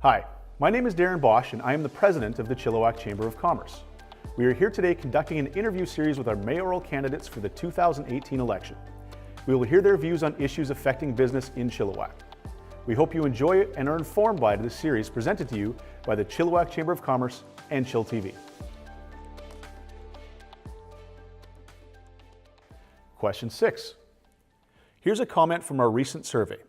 Hi, my name is Darren Bosch and I am the president of the Chilliwack Chamber of Commerce. We are here today conducting an interview series with our mayoral candidates for the 2018 election. We will hear their views on issues affecting business in Chilliwack. We hope you enjoy it and are informed by this series presented to you by the Chilliwack Chamber of Commerce and Chill TV. Question 6. Here's a comment from our recent survey.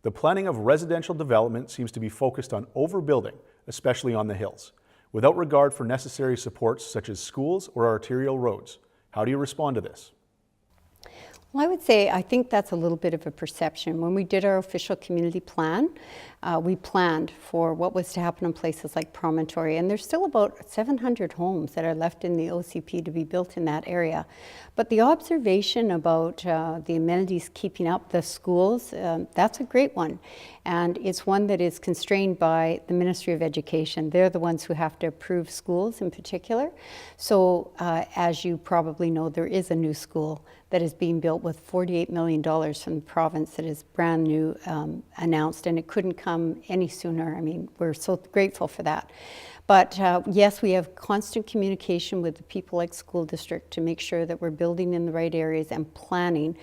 The planning of residential development seems to be focused on overbuilding, especially on the hills, without regard for necessary supports such as schools or arterial roads. How do you respond to this? Well, I would say I think that's a little bit of a perception. When we did our official community plan, we planned for what was to happen in places like Promontory, and there's still about 700 homes that are left in the OCP to be built in that area. But the observation about the amenities keeping up, the schools, that's a great one. And it's one that is constrained by the Ministry of Education. They're the ones who have to approve schools in particular. So as you probably know, there is a new school that is being built with $48 million from the province that is brand new announced, and it couldn't come any sooner. I mean, we're so grateful for that. But yes, we have constant communication with the People Like School District to make sure that we're building in the right areas and planning.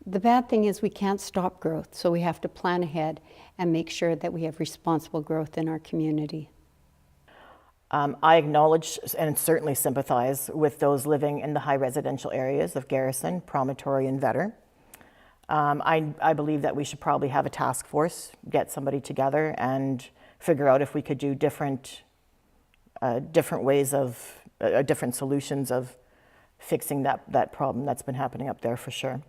The bad thing is we can't stop growth, so we have to plan ahead and make sure that we have responsible growth in our community. I acknowledge and certainly sympathize with those living in the high residential areas of Garrison, Promontory, and Vetter. I believe that we should probably have a task force, get somebody together and figure out if we could do different ways of, different solutions of fixing that problem that's been happening up there for sure.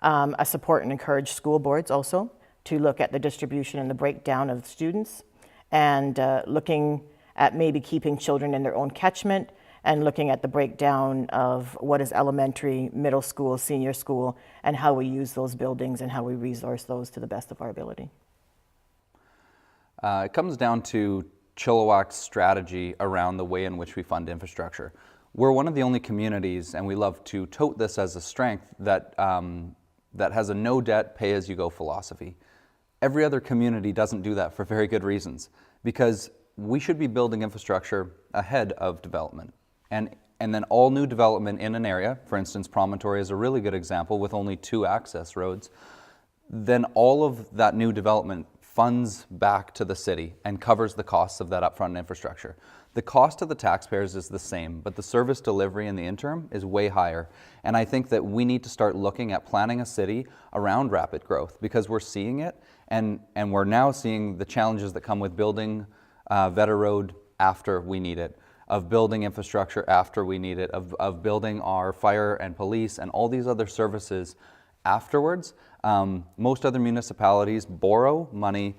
I support and encourage school boards also to look at the distribution and the breakdown of students and looking at maybe keeping children in their own catchment and looking at the breakdown of what is elementary, middle school, senior school, and how we use those buildings and how we resource those to the best of our ability. It comes down to Chilliwack's strategy around the way in which we fund infrastructure. We're one of the only communities, and we love to tote this as a strength, that has a no debt, pay as you go philosophy. Every other community doesn't do that for very good reasons, because we should be building infrastructure ahead of development. And then all new development in an area, for instance, Promontory is a really good example with only 2 access roads, then all of that new development funds back to the city and covers the costs of that upfront infrastructure. The cost to the taxpayers is the same, but the service delivery in the interim is way higher. And I think that we need to start looking at planning a city around rapid growth, because we're seeing it, and we're now seeing the challenges that come with building Vetter Road after we need it, of building infrastructure after we need it, of building our fire and police and all these other services afterwards. Most other municipalities borrow money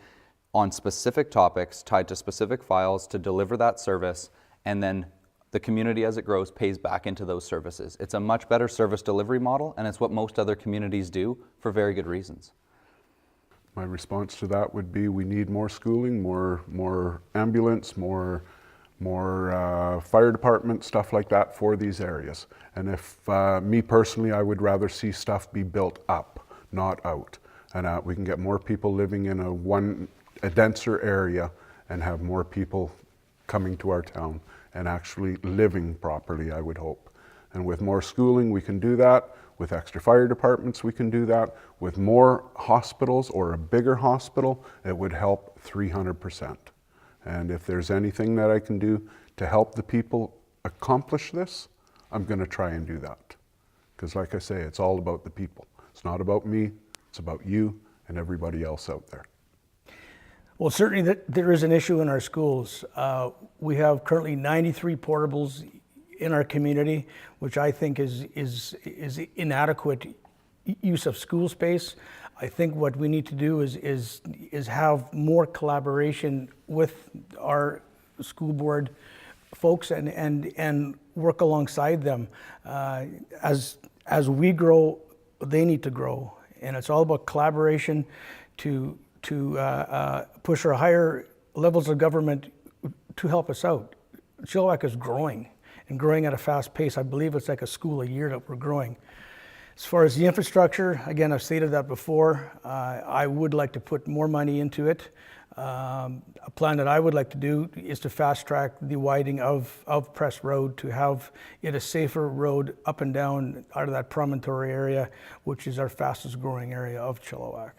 on specific topics tied to specific files to deliver that service, and then the community as it grows pays back into those services. It's a much better service delivery model, and it's what most other communities do for very good reasons. My response to that would be we need more schooling, more ambulance, more fire department, stuff like that for these areas. And if me personally, I would rather see stuff be built up, not out. And we can get more people living in a denser area and have more people coming to our town and actually living properly, I would hope. And with more schooling, we can do that. With extra fire departments, we can do that. With more hospitals or a bigger hospital, it would help 300%. And if there's anything that I can do to help the people accomplish this, I'm going to try and do that. Because like I say, it's all about the people. It's not about me, it's about you and everybody else out there. Well, certainly there is an issue in our schools. We have currently 93 portables in our community, which I think is inadequate use of school space. I think what we need to do is have more collaboration with our school board folks and work alongside them. As we grow, they need to grow, and it's all about collaboration to push our higher levels of government to help us out. Chilliwack is growing, and growing at a fast pace. I believe it's like a school a year that we're growing. As far as the infrastructure, again, I've stated that before. I would like to put more money into it. A plan that I would like to do is to fast track the widening of Press Road to have it a safer road up and down out of that promontory area, which is our fastest growing area of Chilliwack.